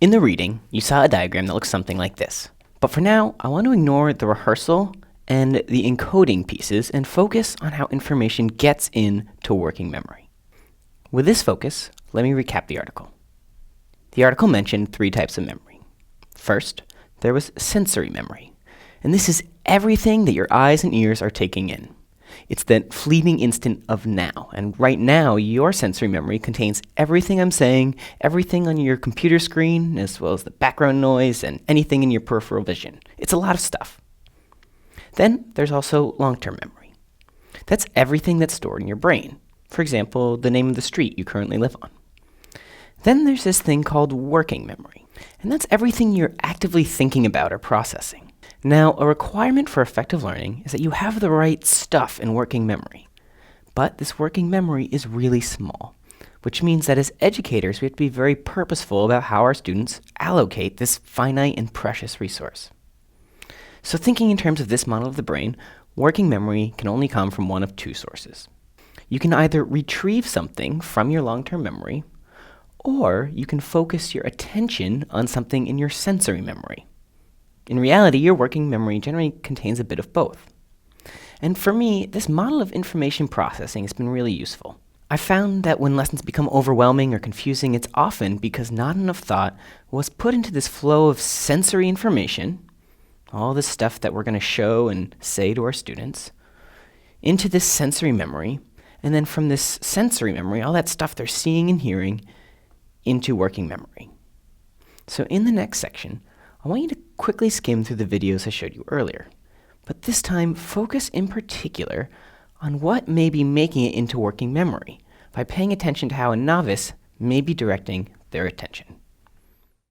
In the reading, you saw a diagram that looks something like this. But for now, I want to ignore the rehearsal and the encoding pieces and focus on how information gets into working memory. With this focus, let me recap the article. The article mentioned 3 types of memory. First, there was sensory memory, and this is everything that your eyes and ears are taking in. It's that fleeting instant of now, and right now your sensory memory contains everything I'm saying, everything on your computer screen, as well as the background noise and anything in your peripheral vision. It's a lot of stuff. Then there's also long-term memory. That's everything that's stored in your brain. For example, the name of the street you currently live on. Then there's this thing called working memory, and that's everything you're actively thinking about or processing. Now, a requirement for effective learning is that you have the right stuff in working memory. But this working memory is really small, which means that as educators, we have to be very purposeful about how our students allocate this finite and precious resource. So thinking in terms of this model of the brain, working memory can only come from one of 2 sources. You can either retrieve something from your long-term memory, or you can focus your attention on something in your sensory memory. In reality, your working memory generally contains a bit of both. And for me, this model of information processing has been really useful. I found that when lessons become overwhelming or confusing, it's often because not enough thought was put into this flow of sensory information, all this stuff that we're going to show and say to our students, into this sensory memory, and then from this sensory memory, all that stuff they're seeing and hearing, into working memory. So in the next section, I want you to quickly skim through the videos I showed you earlier, but this time focus in particular on what may be making it into working memory by paying attention to how a novice may be directing their attention.